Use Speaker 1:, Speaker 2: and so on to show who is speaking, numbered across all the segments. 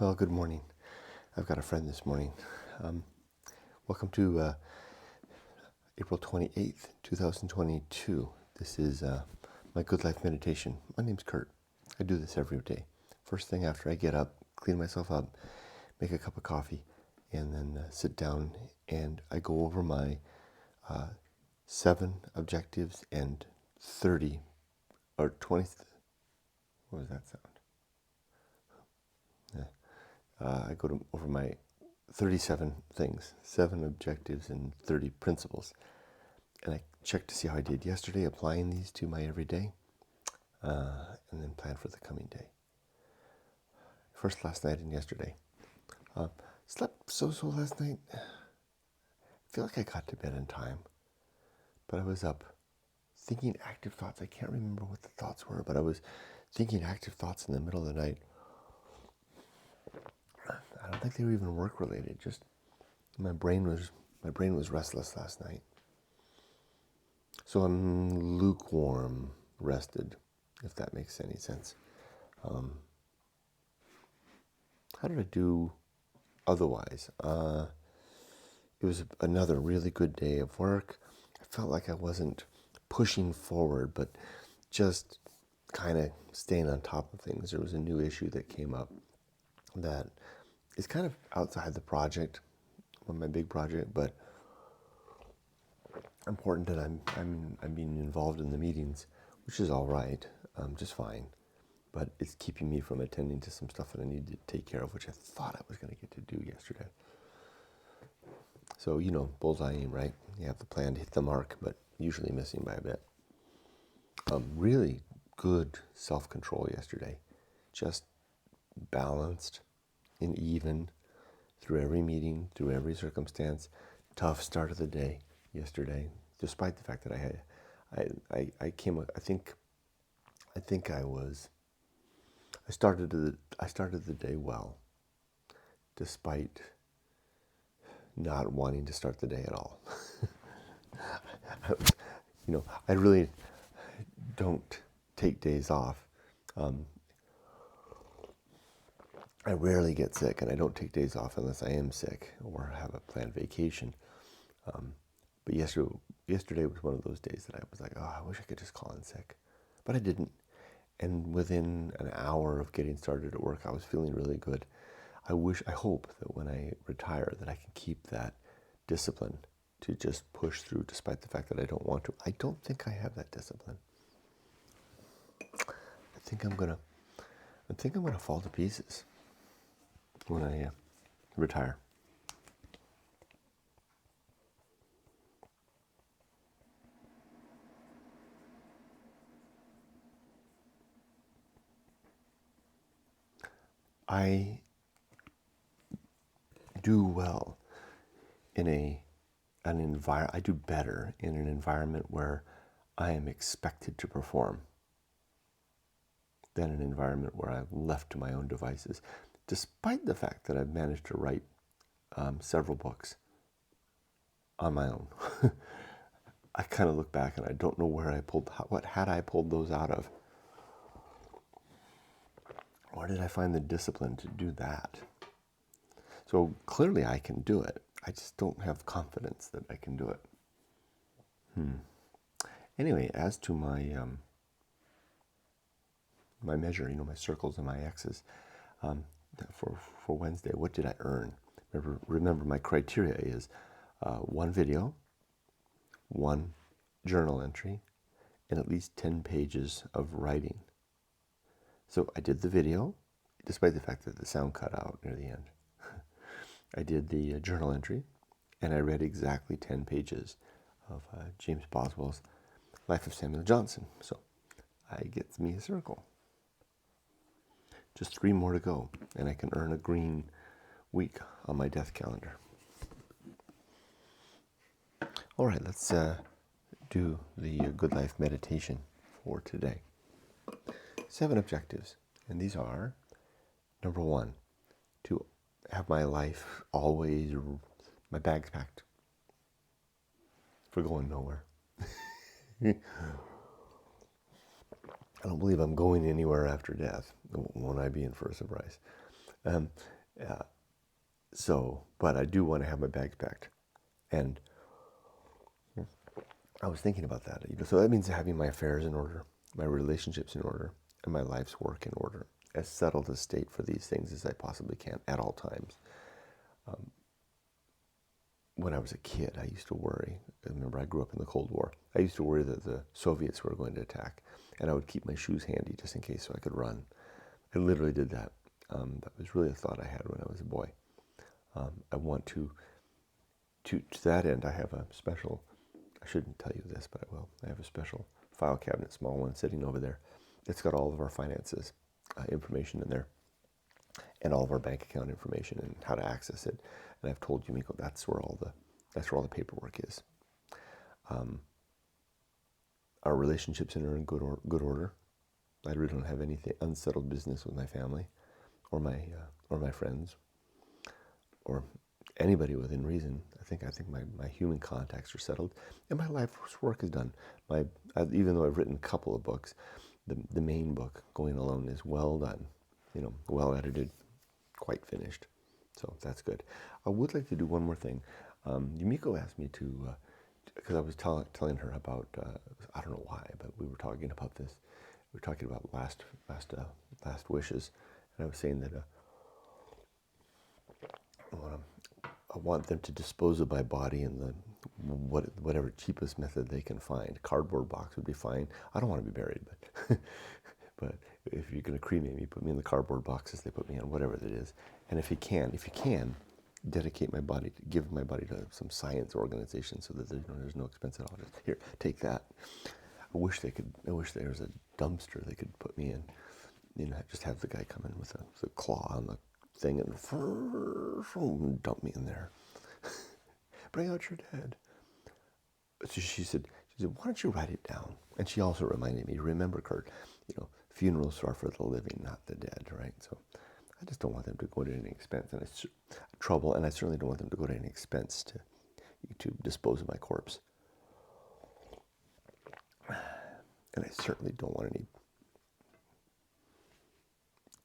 Speaker 1: Well, good morning. I've got a friend this morning. Welcome to April 28th, 2022. This is my Good Life meditation. My name's Kurt. I do this every day. First thing after I get up, clean myself up, make a cup of coffee, and then sit down and I go over my 7 objectives and 30 or 20. What was that sound? I go over my 37 things, 7 objectives and 30 principles. And I check to see how I did yesterday, applying these to my everyday, and then plan for the coming day. First last night and yesterday. Slept so last night. I feel like I got to bed in time, but I was up thinking active thoughts. I can't remember what the thoughts were, but I was thinking active thoughts in the middle of the night. I don't think they were even work related. Just my brain was restless last night. So I'm lukewarm rested, if that makes any sense. How did I do otherwise? It was another really good day of work. I felt like I wasn't pushing forward, but just kind of staying on top of things. There was a new issue that came up that is kind of outside the project, my big project, but important that I'm being involved in the meetings, which is all right, just fine. But it's keeping me from attending to some stuff that I need to take care of, which I thought I was going to get to do yesterday. So, bullseye aim, right? You have the plan to hit the mark, but usually missing by a bit. Really good self-control yesterday. Just balanced and even through every meeting, through every circumstance. Tough start of the day yesterday, despite the fact that I started the day well, despite not wanting to start the day at all. I really don't take days off. I rarely get sick, and I don't take days off unless I am sick or have a planned vacation. But yesterday was one of those days that I was like, oh, I wish I could just call in sick. But I didn't. And within an hour of getting started at work, I was feeling really good. I hope that when I retire that I can keep that discipline to just push through despite the fact that I don't want to. I don't think I have that discipline. I think I'm gonna fall to pieces when I retire. I do well in I do better in an environment where I am expected to perform than an environment where I'm left to my own devices, despite the fact that I've managed to write several books on my own. I kind of look back and I don't know what had I pulled those out of? Where did I find the discipline to do that? So clearly I can do it. I just don't have confidence that I can do it. Anyway, as to my my measure, my circles and my X's for Wednesday, what did I earn? Remember my criteria is 1 video, 1 journal entry, and at least 10 pages of writing. So I did the video, despite the fact that the sound cut out near the end. I did the journal entry, and I read exactly 10 pages of James Boswell's Life of Samuel Johnson. So I get me a circle. Just 3 more to go, and I can earn a green week on my death calendar. All right, let's do the Good Life meditation for today. 7 objectives, and these are, number 1, to have my life always, my bags packed for going nowhere. I don't believe I'm going anywhere after death. Won't I be in for a surprise? um, uh, but I do want to have my bags packed. And I was thinking about that. So that means having my affairs in order, my relationships in order, and my life's work in order, as settled a state for these things as I possibly can at all times. When I was a kid, I used to worry. I remember I grew up in the Cold War. I used to worry that the Soviets were going to attack, and I would keep my shoes handy just in case so I could run. I literally did that. That was really a thought I had when I was a boy. I want to that end, I have a special, I shouldn't tell you this, but I will. I have a special file cabinet, small one, sitting over there. It's got all of our finances information in there, and all of our bank account information and how to access it. And I've told Yumiko that's where all the paperwork is. Our relationships are in good order. I really don't have anything unsettled business with my family, or my friends, or anybody within reason. I think my human contacts are settled, and my life's work is done. Even though I've written a couple of books, the main book, Going Alone, is well done. Well edited, quite finished. So that's good. I would like to do one more thing. Yumiko asked me to, because I was telling her about, I don't know why, but we were talking about this. We were talking about last wishes, and I was saying that I want them to dispose of my body in the whatever cheapest method they can find. Cardboard box would be fine. I don't want to be buried, but but if you're going to cremate me, put me in the cardboard boxes they put me in, whatever that is. And if you can, dedicate my body, give my body to some science organization so that there's no expense at all. Just, here, take that. I wish there was a dumpster they could put me in. Just have the guy come in with a claw on the thing and dump me in there. Bring out your dead. So she said, why don't you write it down? And she also reminded me, remember, Kurt, funerals are for the living, not the dead, right? So I just don't want them to go to any expense and trouble, and I certainly don't want them to go to any expense to dispose of my corpse. And I certainly don't want to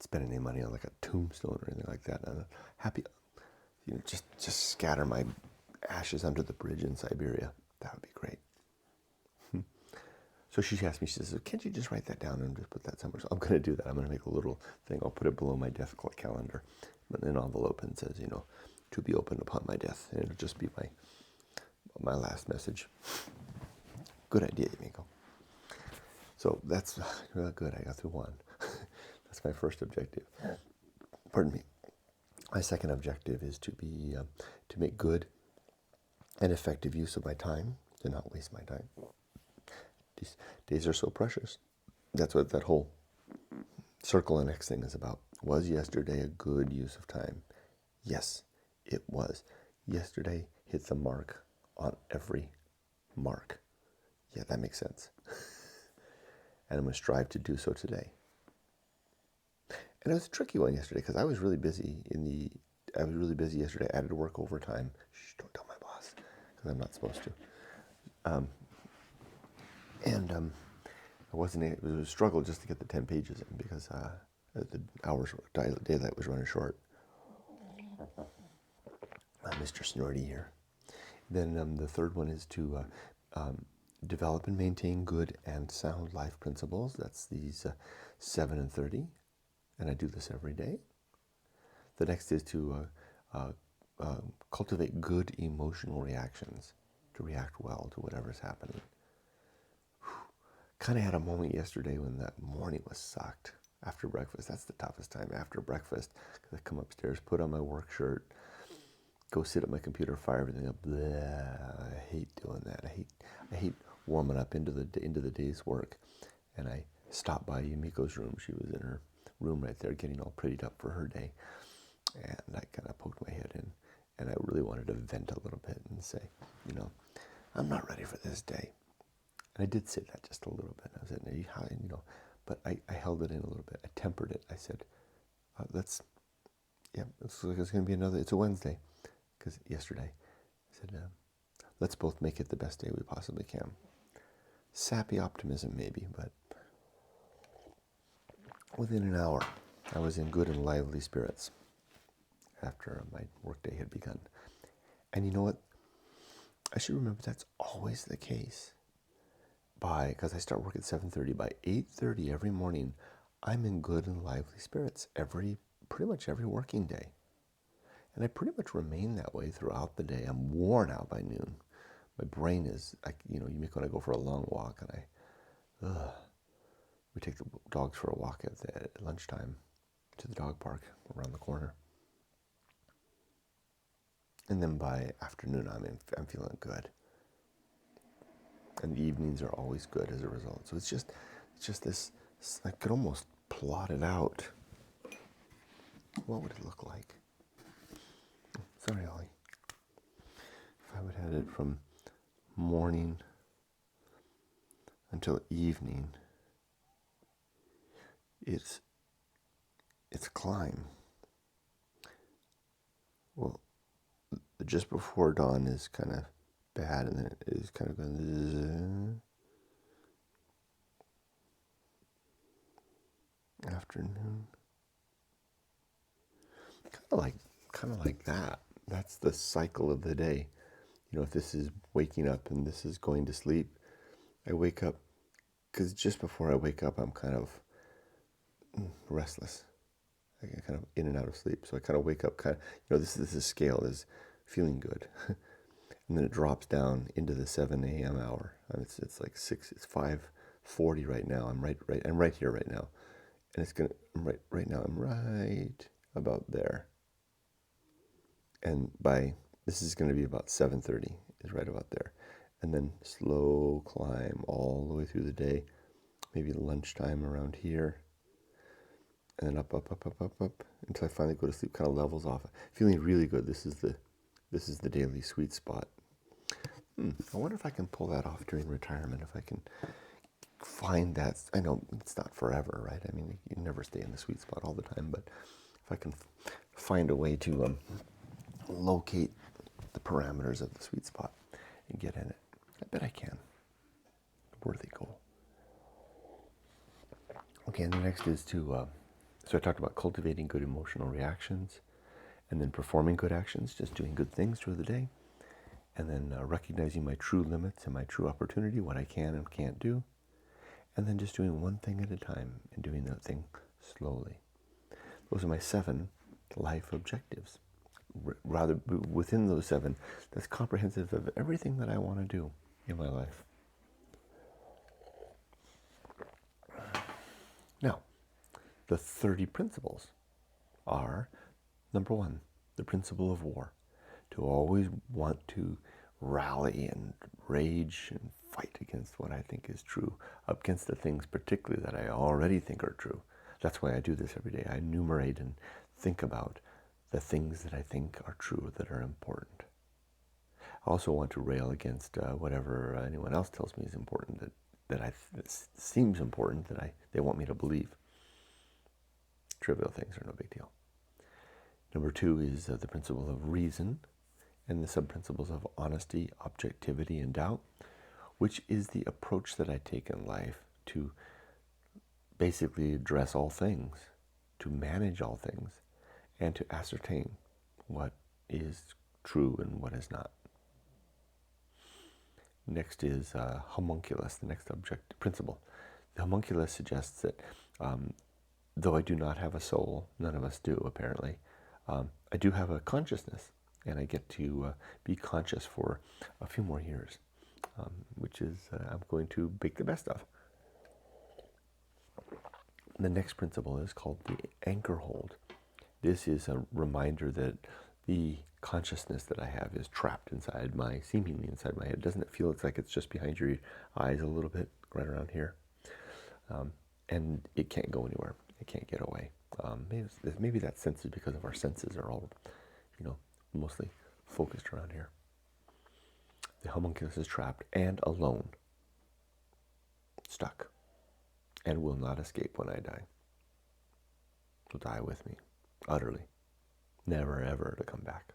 Speaker 1: spend any money on like a tombstone or anything like that. I'm happy, just scatter my ashes under the bridge in Siberia. That would be great. So she asked me, she says, can't you just write that down and just put that somewhere? So I'm going to do that. I'm going to make a little thing. I'll put it below my death calendar in an envelope, and says, to be opened upon my death. And it'll just be my last message. Good idea, Yumiko. So that's good. I got through one. That's my first objective. Pardon me. My second objective is to make good and effective use of my time, to not waste my time. These days are so precious. That's what that whole circle and X thing is about. Was yesterday a good use of time? Yes, it was. Yesterday hit the mark on every mark. Yeah, that makes sense. And I'm going to strive to do so today. And it was a tricky one yesterday because I was really busy yesterday. I had to work overtime. Shh, don't tell my boss, because I'm not supposed to. It was a struggle just to get the 10 pages in, because the daylight was running short. Mr. Snorty here. Then the third one is to develop and maintain good and sound life principles. That's these 7 and 30, and I do this every day. The next is to cultivate good emotional reactions, to react well to whatever's happening. Kind of had a moment yesterday when that morning was sucked after breakfast. That's the toughest time, after breakfast, because I come upstairs, put on my work shirt, go sit at my computer, fire everything up. Blah. I hate doing that. I hate warming up into the day's work. And I stopped by Yumiko's room. She was in her room right there, getting all prettied up for her day. And I kind of poked my head in, and I really wanted to vent a little bit and say, I'm not ready for this day. And I did say that just a little bit. I said, but I held it in a little bit. I tempered it. I said, it's going to be it's a Wednesday, because yesterday I said, let's both make it the best day we possibly can. Sappy optimism maybe, but within an hour I was in good and lively spirits. after my workday had begun. And you know what? I should remember that's always the case. Because I start work at 7:30, by 8:30 every morning, I'm in good and lively spirits pretty much every working day. And I pretty much remain that way throughout the day. I'm worn out by noon. My brain is, you make when I go for a long walk, and we take the dogs for a walk at lunchtime to the dog park around the corner. And then by afternoon, I'm feeling good. And the evenings are always good as a result. So it's just this, I could almost plot it out. What would it look like? Sorry, Ollie. If I would have it from morning until evening, it's a climb. Well, just before dawn is kind of bad, and then it is kind of going afternoon. Kind of like that. That's the cycle of the day. If this is waking up and this is going to sleep, I wake up, because just before I wake up, I'm kind of restless. I get kind of in and out of sleep. So I kind of wake up this scale is feeling good. And then it drops down into the 7 a.m. hour. It's like 5:40 right now. I'm right here right now. And I'm right about there. And this is going to be about 7:30, is right about there. And then slow climb all the way through the day, maybe lunchtime around here. And then up, until I finally go to sleep, kind of levels off. Feeling really good. This is the daily sweet spot. I wonder if I can pull that off during retirement, if I can find that. I know it's not forever, right? I mean, you never stay in the sweet spot all the time, but if I can find a way to locate the parameters of the sweet spot and get in it, I bet I can. Worthy goal. Okay, and the next is so I talked about cultivating good emotional reactions, and then performing good actions, just doing good things through the day, and then recognizing my true limits and my true opportunity, what I can and can't do, and then just doing one thing at a time and doing that thing slowly. Those are my 7 life objectives. Rather, within those 7, that's comprehensive of everything that I want to do in my life. Now, the 30 principles are, number 1, the principle of war. To always want to rally and rage and fight against what I think is true, against the things particularly that I already think are true. That's why I do this every day. I enumerate and think about the things that I think are true, that are important. I also want to rail against whatever anyone else tells me is important, that seems important, that they want me to believe. Trivial things are no big deal. Number 2 is the principle of reason, and the sub-principles of honesty, objectivity, and doubt, which is the approach that I take in life to basically address all things, to manage all things, and to ascertain what is true and what is not. Next is Homunculus, the next principle. The Homunculus suggests that though I do not have a soul, none of us do apparently, I do have a consciousness, and I get to be conscious for a few more years, which is I'm going to make the best of. The next principle is called the Anchorhold. This is a reminder that the consciousness that I have is trapped seemingly inside my head. Doesn't it feel like it's just behind your eyes a little bit, right around here? And it can't go anywhere. It can't get away. Maybe that sense is because of our senses are all, mostly focused around here. The homunculus is trapped and alone, stuck, and will not escape when I die. Will die with me, utterly, never ever to come back.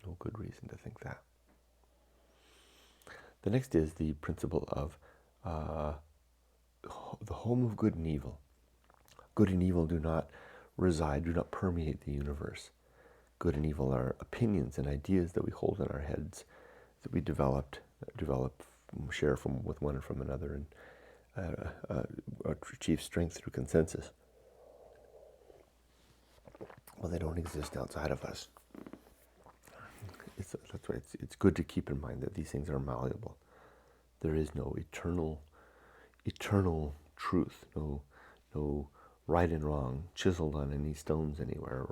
Speaker 1: No good reason to think that. The next is the principle of the home of good and evil. Good and evil do not reside do not permeate the universe. Good and evil are opinions and ideas that we hold in our heads, that we develop, share from with one and from another, and achieve strength through consensus. Well, they don't exist outside of us. That's why it's good to keep in mind that these things are malleable. There is no eternal truth, no right and wrong chiseled on any stones anywhere,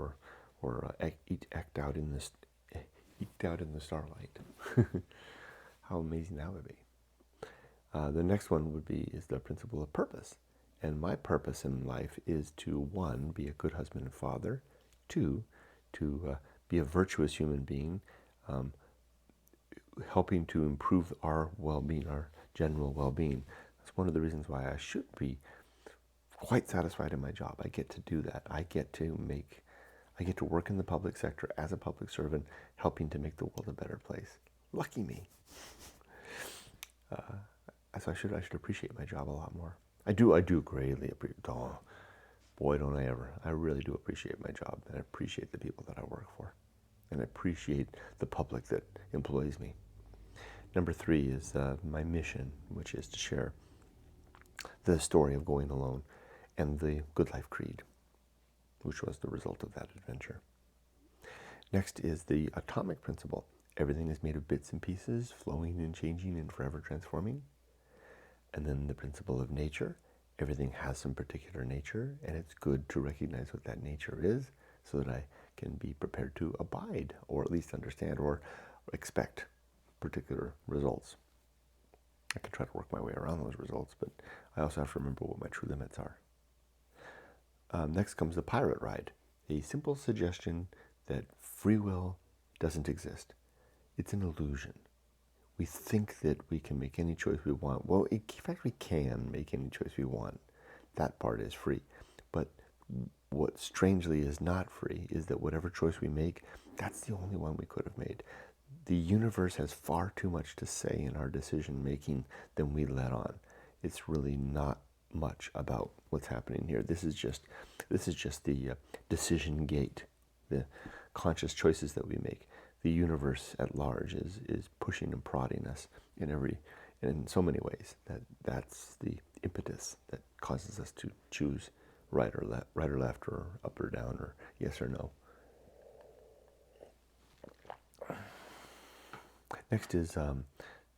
Speaker 1: or eked out in the starlight. How amazing that would be. The next one is the principle of purpose. And my purpose in life is to, 1, be a good husband and father, 2, to be a virtuous human being, helping to improve our well-being, our general well-being. That's one of the reasons why I should be quite satisfied in my job. I get to do that. I get to work in the public sector as a public servant, helping to make the world a better place. Lucky me. So I should appreciate my job a lot more. I do greatly appreciate. Oh, boy, don't I ever! I really do appreciate my job, and I appreciate the people that I work for, and I appreciate the public that employs me. Number 3 is my mission, which is to share the story of going alone and the Good Life Creed, which was the result of that adventure. Next is the atomic principle. Everything is made of bits and pieces, flowing and changing and forever transforming. And then the principle of nature. Everything has some particular nature, and it's good to recognize what that nature is so that I can be prepared to abide, or at least understand or expect particular results. I can try to work my way around those results, but I also have to remember what my true limits are. Next comes the pirate ride, a simple suggestion that free will doesn't exist. It's an illusion. We think that we can make any choice we want. Well, in fact, we can make any choice we want. That part is free. But what strangely is not free is that whatever choice we make, that's the only one we could have made. The universe has far too much to say in our decision making than we let on. It's really not much about what's happening here. This is just the decision gate, the conscious choices that we make. The universe at large is pushing and prodding us in so many ways. That's the impetus that causes us to choose right or left, or up or down, or yes or no. Next is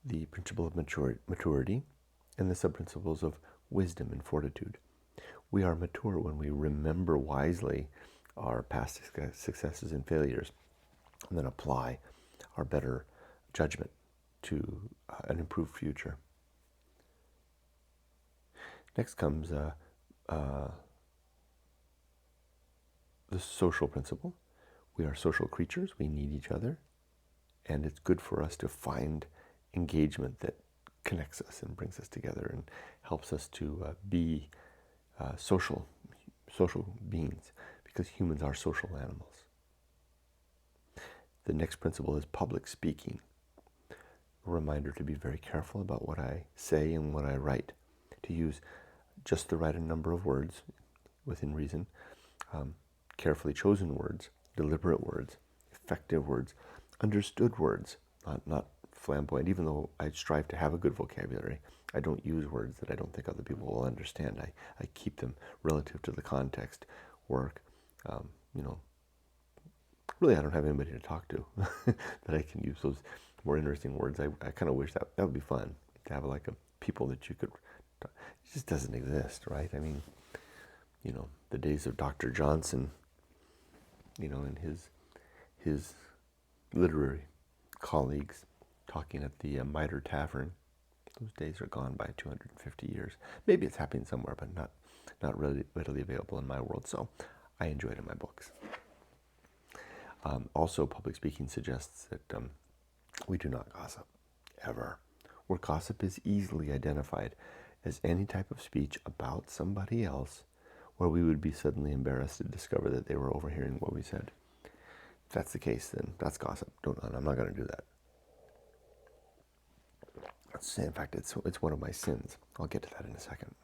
Speaker 1: the principle of maturity and the sub-principles of wisdom and fortitude. We are mature when we remember wisely our past successes and failures, and then apply our better judgment to an improved future. Next comes the social principle. We are social creatures. We need each other. And it's good for us to find engagement that connects us and brings us together and helps us to be social beings, because humans are social animals. The next principle is public speaking. A reminder to be very careful about what I say and what I write, to use just the right number of words within reason, carefully chosen words, deliberate words, effective words, understood words, not flamboyant. Even though I strive to have a good vocabulary, I don't use words that I don't think other people will understand. I keep them relative to the context, work, Really, I don't have anybody to talk to that I can use those more interesting words. I kind of wish that would be fun, to have like a people that you could. It just doesn't exist, right? I mean, the days of Dr. Johnson, and his literary colleagues talking at the Mitre Tavern. Those days are gone by 250 years. Maybe it's happening somewhere, but not really readily available in my world. So I enjoy it in my books. Also, public speaking suggests that we do not gossip, ever. Where gossip is easily identified as any type of speech about somebody else where we would be suddenly embarrassed to discover that they were overhearing what we said. If that's the case, then that's gossip. I'm not going to do that. In fact, it's one of my sins. I'll get to that in a second.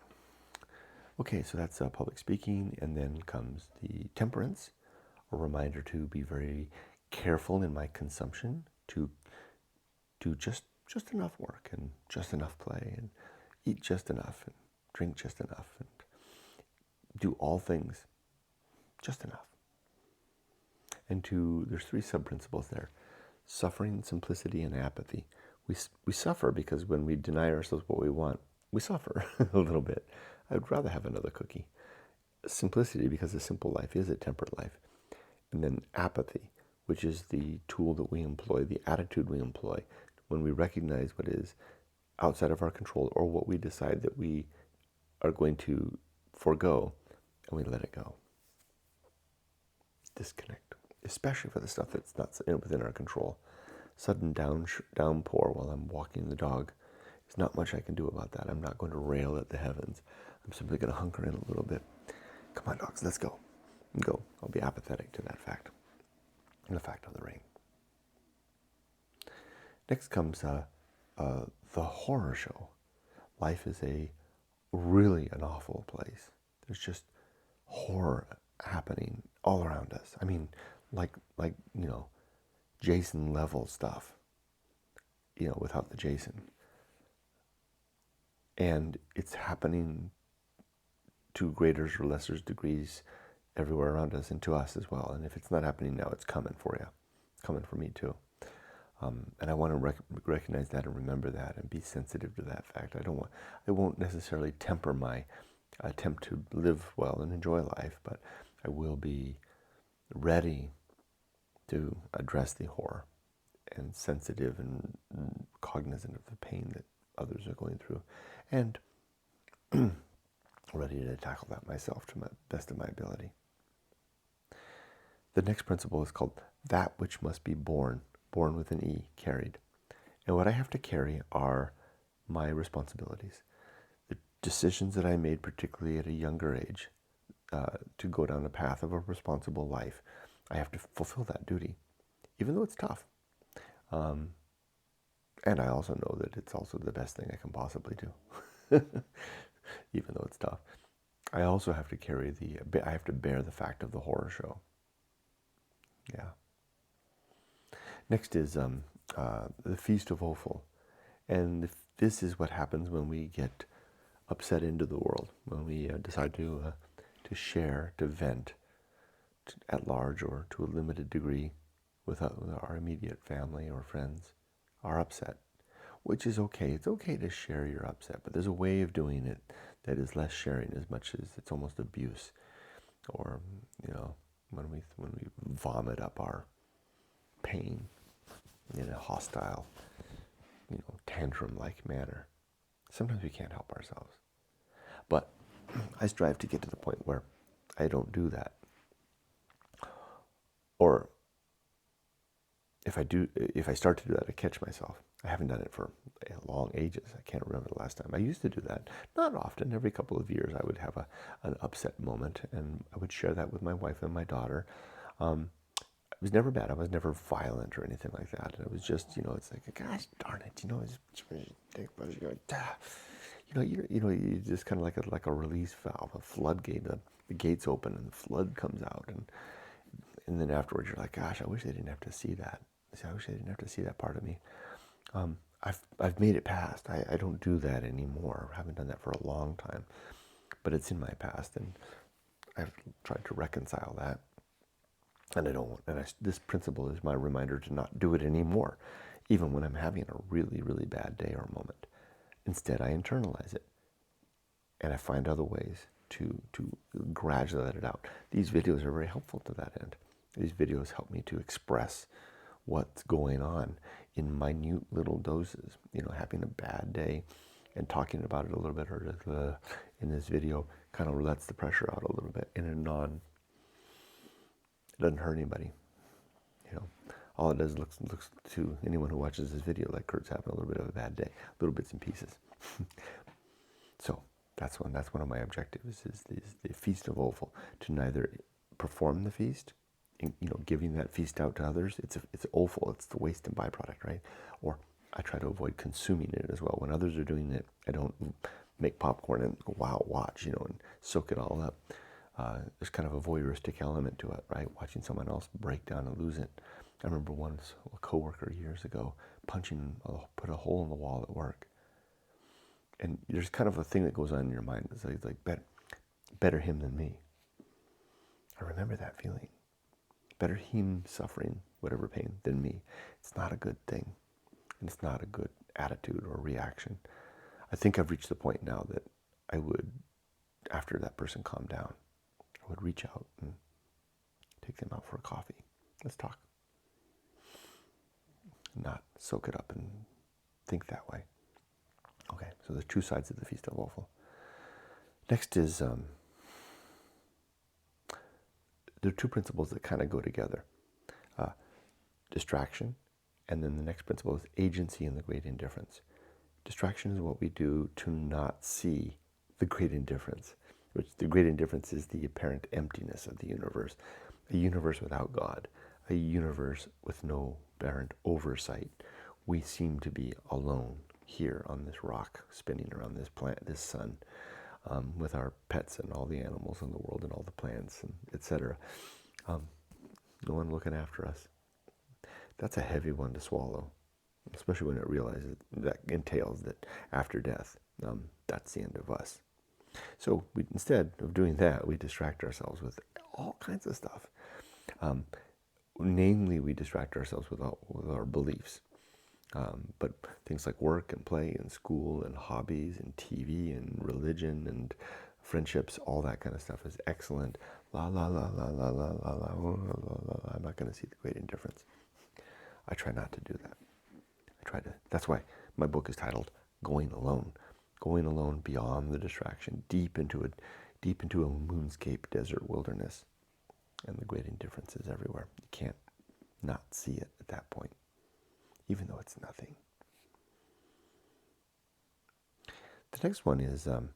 Speaker 1: Okay, so that's public speaking, and then comes the temperance, a reminder to be very careful in my consumption, to do just enough work and just enough play and eat just enough and drink just enough and do all things just enough. And there's three sub-principles there: suffering, simplicity, and apathy. We suffer because when we deny ourselves what we want, we suffer a little bit. I'd rather have another cookie. Simplicity, because a simple life is a temperate life. And then apathy, which is the tool that we employ, the attitude we employ when we recognize what is outside of our control or what we decide that we are going to forego, and we let it go. Disconnect, especially for the stuff that's not within our control. Sudden downpour while I'm walking the dog. There's not much I can do about that. I'm not going to rail at the heavens. I'm simply going to hunker in a little bit. Come on, dogs, let's go. Go. I'll be apathetic to that fact and the fact of the rain. Next comes the horror show. Life is really an awful place. There's just horror happening all around us. I mean, like Jason level stuff, without the Jason. And it's happening to greater or lesser degrees everywhere around us and to us as well. And if it's not happening now, it's coming for you. It's coming for me too. And I want to recognize that and remember that and be sensitive to that fact. I won't necessarily temper my attempt to live well and enjoy life, but I will be ready to address the horror and sensitive and cognizant of the pain that others are going through, and ready to tackle that myself to the best of my ability. The next principle is called that which must be borne with an E, carried. And what I have to carry are my responsibilities. The decisions that I made, particularly at a younger age, to go down the path of a responsible life, I have to fulfill that duty, even though it's tough. And I also know that it's also the best thing I can possibly do, even though it's tough. I also have to I have to bear the fact of the horror show. Yeah. Next is the Feast of Offal. And this is what happens when we get upset into the world, when we decide to share, to vent at large or to a limited degree with our immediate family or friends, our upset, which is okay. It's okay to share your upset, but there's a way of doing it that is less sharing as much as it's almost abuse, or when we vomit up our pain in a hostile, tantrum-like manner. Sometimes we can't help ourselves. But I strive to get to the point where I don't do that. Or if I start to do that, I catch myself. I haven't done it for long ages. I can't remember the last time. I used to do that. Not often. Every couple of years I would have an upset moment, and I would share that with my wife and my daughter. It was never bad. I was never violent or anything like that. It was just, it's like, gosh darn it, you just kind of like a release valve, a floodgate. The gates open and the flood comes out, and then afterwards you're like, gosh, I wish they didn't have to see that. I wish they didn't have to see that part of me. I've made it past. I don't do that anymore. I haven't done that for a long time, but it's in my past, and I've tried to reconcile that. And this principle is my reminder to not do it anymore, even when I'm having a really, really bad day or moment. Instead, I internalize it, and I find other ways to gradually let it out. These videos are very helpful to that end. These videos help me to express what's going on in minute little doses. Having a bad day and talking about it a little bit, or in this video, kind of lets the pressure out a little bit in a it doesn't hurt anybody. All it does looks to anyone who watches this video like Kurt's having a little bit of a bad day, little bits and pieces. So that's one of my objectives is the Feast of Offal, to neither perform the feast, giving that feast out to others. It's offal. It's the waste and byproduct, right? Or I try to avoid consuming it as well. When others are doing it, I don't make popcorn and go, wow, watch, and soak it all up. There's kind of a voyeuristic element to it, right? Watching someone else break down and lose it. I remember once a coworker years ago put a hole in the wall at work. And there's kind of a thing that goes on in your mind. It's like better him than me. I remember that feeling. Better him suffering whatever pain than me. It's not a good thing. And it's not a good attitude or reaction. I think I've reached the point now that I would, after that person calmed down, I would reach out and take them out for a coffee. Let's talk. Not soak it up and think that way. Okay, so there's two sides of the Feast of Offal. Next is, there are two principles that kind of go together. Distraction, and then the next principle is agency and the great indifference. Distraction is what we do to not see the great indifference, which the great indifference is the apparent emptiness of the universe. A universe without God, a universe with no apparent oversight. We seem to be alone here on this rock, spinning around this planet, this sun, with our pets and all the animals in the world and all the plants, and etc. No one looking after us. That's a heavy one to swallow, especially when it realizes that entails that after death, that's the end of us. So instead of doing that, we distract ourselves with all kinds of stuff. Namely, we distract ourselves with our beliefs. But things like work and play and school and hobbies and TV and religion and friendships, all that kind of stuff is excellent. La la la la la la la la la la. I'm not going to see the great indifference. I try not to do that. That's why my book is titled Going Alone. Going alone beyond the distraction, deep into a moonscape desert wilderness. And the great indifference is everywhere. You can't not see it at that point, even though it's nothing. The next one is the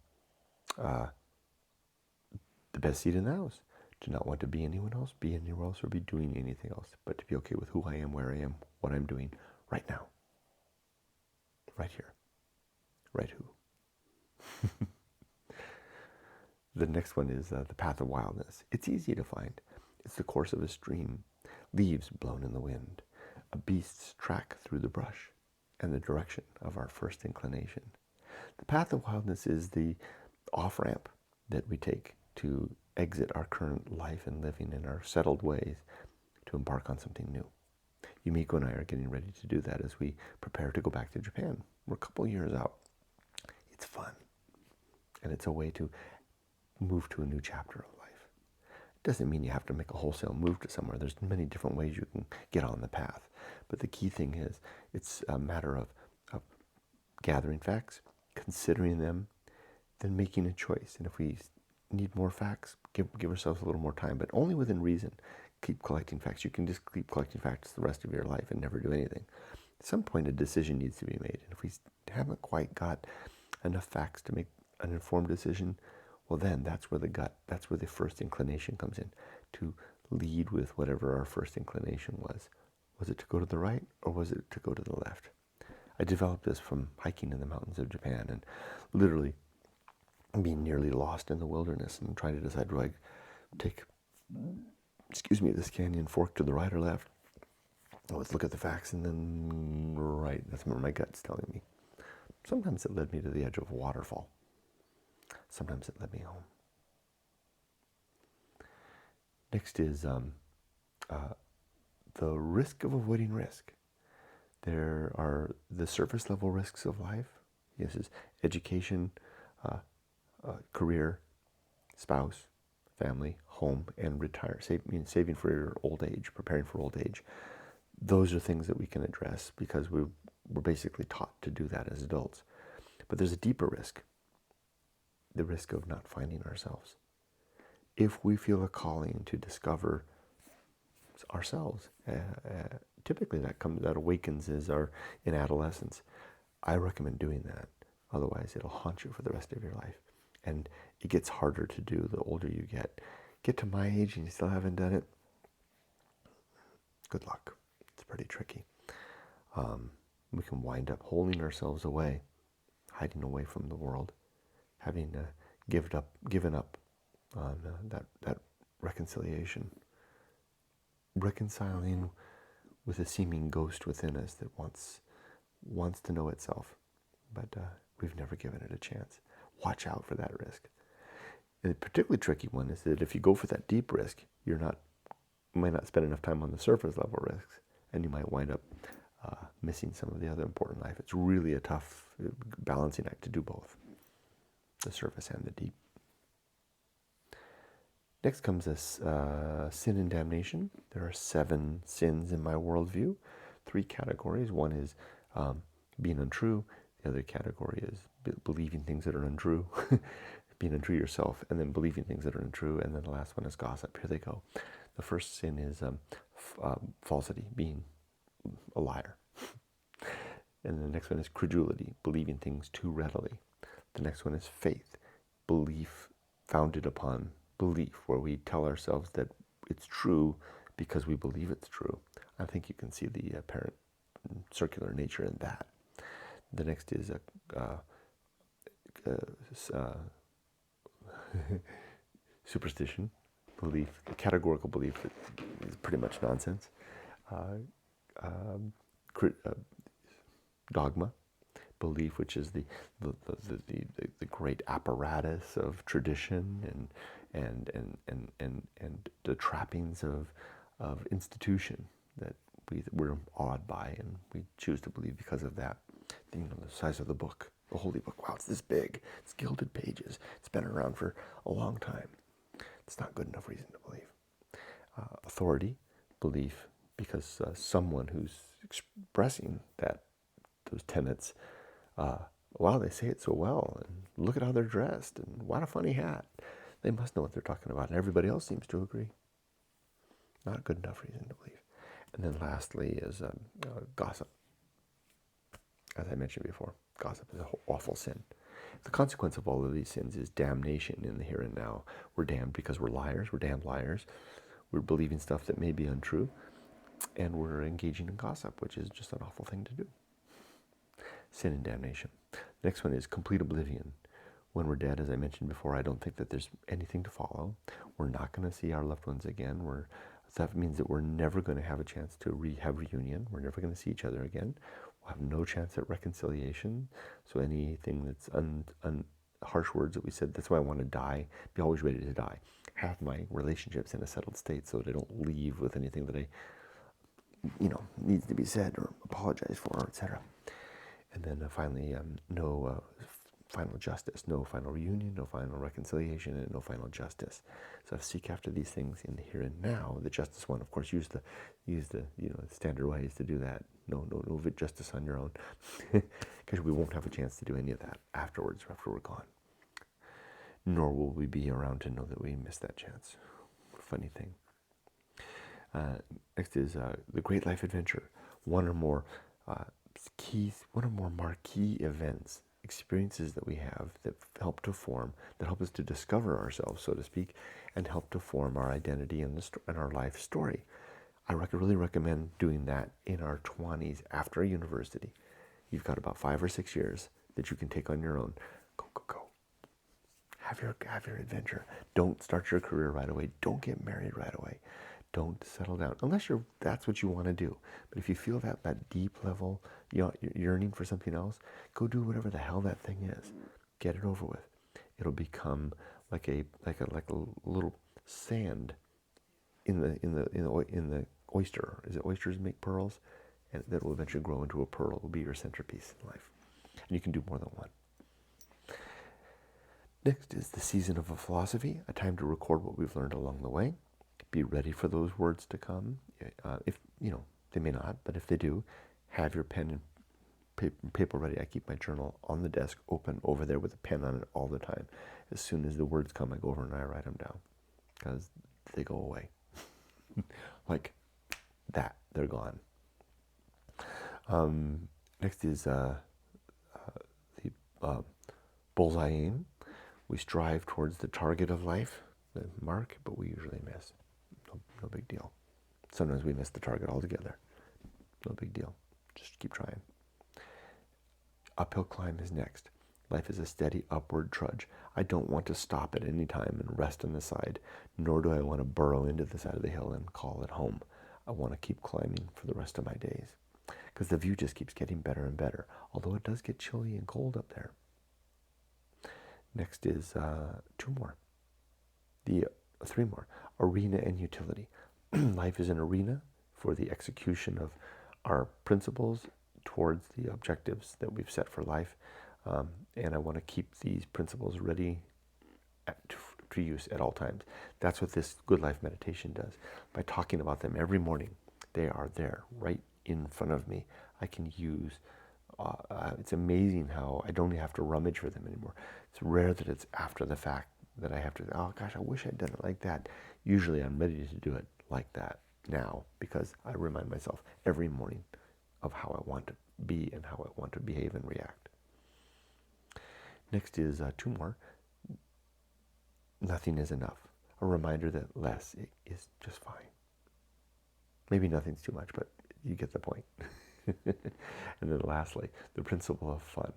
Speaker 1: best seat in the house. To not want to be anyone else, be anywhere else, or be doing anything else, but to be okay with who I am, where I am, what I'm doing right now. Right here. Right who. The next one is the Path of Wildness. It's easy to find. It's the course of a stream, leaves blown in the wind, a beast's track through the brush, and the direction of our first inclination. The Path of Wildness is the off-ramp that we take to exit our current life and living in our settled ways to embark on something new. Yumiko and I are getting ready to do that as we prepare to go back to Japan. We're a couple years out. It's fun. And it's a way to move to a new chapter of life. It doesn't mean you have to make a wholesale move to somewhere. There's many different ways you can get on the path. But the key thing is, it's a matter of gathering facts, considering them, then making a choice. And if we need more facts, give ourselves a little more time, but only within reason. Keep collecting facts. You can just keep collecting facts the rest of your life and never do anything. At some point, a decision needs to be made. And if we haven't quite got enough facts to make an informed decision, well then, that's where the first inclination comes in, to lead with whatever our first inclination was. Was it to go to the right, or was it to go to the left? I developed this from hiking in the mountains of Japan and literally being nearly lost in the wilderness and trying to decide, do I take, this canyon fork to the right or left? Let's look at the facts, and then right, that's what my gut's telling me. Sometimes it led me to the edge of a waterfall. Sometimes it led me home. Next is the risk of avoiding risk. There are the surface level risks of life. This is education, career, spouse, family, home, and retire. Saving for your old age, preparing for old age. Those are things that we can address because we're basically taught to do that as adults. But there's a deeper risk. The risk of not finding ourselves. If we feel a calling to discover ourselves, typically that awakens in adolescence. I recommend doing that. Otherwise, it'll haunt you for the rest of your life. And it gets harder to do the older you get. Get to my age and you still haven't done it, good luck. It's pretty tricky. We can wind up holding ourselves away, hiding away from the world, having given up on that reconciliation, reconciling with a seeming ghost within us that wants to know itself, but we've never given it a chance. Watch out for that risk. And the particularly tricky one is that if you go for that deep risk, you might not spend enough time on the surface level risks, and you might wind up missing some of the other important life. It's really a tough balancing act to do both, the surface and the deep. Next comes this sin and damnation. There are 7 sins in my worldview, 3 categories. One is being untrue. The other category is believing things that are untrue, being untrue yourself, and then believing things that are untrue. And then the last one is gossip. Here they go. The first sin is falsity, being a liar. And the next one is credulity, believing things too readily. The next one is faith, belief founded upon belief, where we tell ourselves that it's true because we believe it's true. I think you can see the apparent circular nature in that. The next is superstition, belief, a categorical belief that is pretty much nonsense. Dogma, belief, which is the great apparatus of tradition and the trappings of institution that we're awed by, and we choose to believe because of that. The size of the book, the holy book. Wow, it's this big. It's gilded pages. It's been around for a long time. It's not good enough reason to believe. Authority, belief, because someone who's expressing those tenets, wow, they say it so well, and look at how they're dressed, and what a funny hat. They must know what they're talking about, and everybody else seems to agree. Not good enough reason to believe. And then lastly is gossip. As I mentioned before, gossip is an awful sin. The consequence of all of these sins is damnation in the here and now. We're damned because we're liars. We're damned liars. We're believing stuff that may be untrue. And we're engaging in gossip, which is just an awful thing to do. Sin and damnation. Next one is complete oblivion. When we're dead, as I mentioned before, I don't think that there's anything to follow. We're not going to see our loved ones again. That means that we're never going to have a chance to have reunion. We're never going to see each other again. We'll have no chance at reconciliation. So anything that's harsh words that we said, that's why I want to die, be always ready to die. Have my relationships in a settled state so that I don't leave with anything that I, needs to be said or apologized for, etc. And then finally, no final justice, no final reunion, no final reconciliation, and no final justice. So seek after these things in the here and now. The justice one, of course, use the standard ways to do that. No justice on your own, because we won't have a chance to do any of that afterwards, after we're gone. Nor will we be around to know that we missed that chance. Funny thing. Next is the great life adventure. One or more marquee events, experiences that we have that help to form, that help us to discover ourselves, so to speak, and help to form our identity and our life story. I really recommend doing that in our 20s after university. You've got about 5 or 6 years that you can take on your own. Go. Have your adventure. Don't start your career right away. Don't get married right away. Don't settle down, unless that's what you want to do. But if you feel that deep level, you're yearning for something else, go do whatever the hell that thing is. Get it over with. It'll become like a little sand in the oyster. Is it oysters make pearls? And that will eventually grow into a pearl. It will be your centerpiece in life. And you can do more than one. Next is the season of a philosophy, a time to record what we've learned along the way. Be ready for those words to come. If they may not, but if they do, have your pen and paper ready. I keep my journal on the desk, open over there with a pen on it all the time. As soon as the words come, I go over and I write them down, because they go away. Like that, they're gone. Next is the bullseye aim. We strive towards the target of life, the mark, but we usually miss. No big deal. Sometimes we miss the target altogether. No big deal. Just keep trying. Uphill climb is next. Life is a steady upward trudge. I don't want to stop at any time and rest on the side, nor do I want to burrow into the side of the hill and call it home. I want to keep climbing for the rest of my days, because the view just keeps getting better and better, although it does get chilly and cold up there. Next is three more. Arena and utility. Life is an arena for the execution of our principles towards the objectives that we've set for life. And I want to keep these principles ready to use at all times. That's what this Good Life meditation does. By talking about them every morning, they are there, right in front of me. I can use, it's amazing how I don't have to rummage for them anymore. It's rare that it's after the fact that I have to, oh gosh, I wish I'd done it like that. Usually I'm ready to do it like that now, because I remind myself every morning of how I want to be and how I want to behave and react. Next is two more. Nothing is enough. A reminder that less is just fine. Maybe nothing's too much, but you get the point. And then lastly, the principle of fun.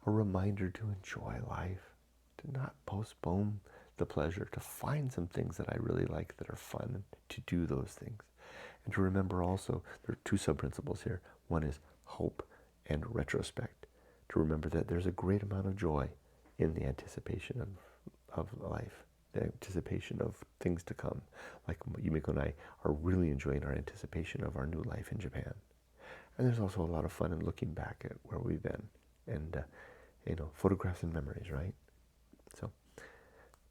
Speaker 1: A reminder to enjoy life, to not postpone the pleasure, to find some things that I really like that are fun, and to do those things. And to remember also, there are two sub-principles here. One is hope and retrospect. To remember that there's a great amount of joy in the anticipation of life, the anticipation of things to come. Like Yumiko and I are really enjoying our anticipation of our new life in Japan. And there's also a lot of fun in looking back at where we've been and, photographs and memories, right? So,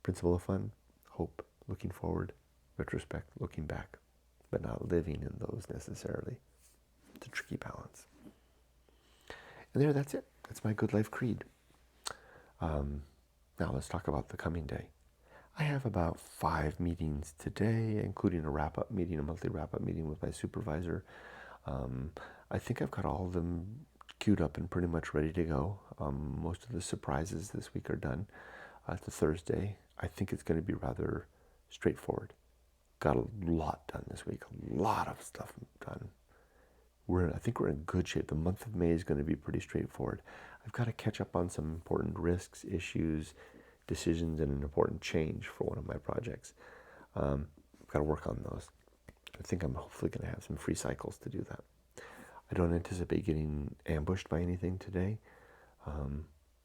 Speaker 1: principle of fun, hope, looking forward, retrospect, looking back, but not living in those necessarily. It's a tricky balance. And that's it. That's my Good Life Creed. Now let's talk about the coming day. I have about 5 meetings today, including a wrap-up meeting, a monthly wrap-up meeting with my supervisor. I think I've got all of them queued up and pretty much ready to go. Most of the surprises this week are done. It's a Thursday. I think it's going to be rather straightforward. Got a lot done this week, a lot of stuff done. I think we're in good shape. The month of May is going to be pretty straightforward. I've got to catch up on some important risks, issues, decisions, and an important change for one of my projects. I've got to work on those. I think I'm hopefully going to have some free cycles to do that. I don't anticipate getting ambushed by anything today.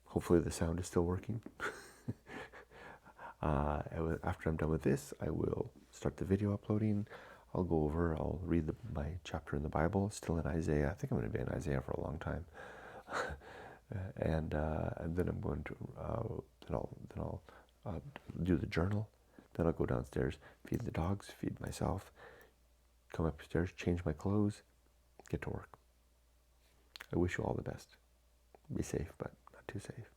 Speaker 1: Hopefully the sound is still working. After I'm done with this, I will start the video uploading. I'll read my chapter in the Bible, still in Isaiah. I think I'm going to be in Isaiah for a long time. and then I'm going to, then I'll do the journal. Then I'll go downstairs, feed the dogs, feed myself, come upstairs, change my clothes, get to work. I wish you all the best. Be safe, but not too safe.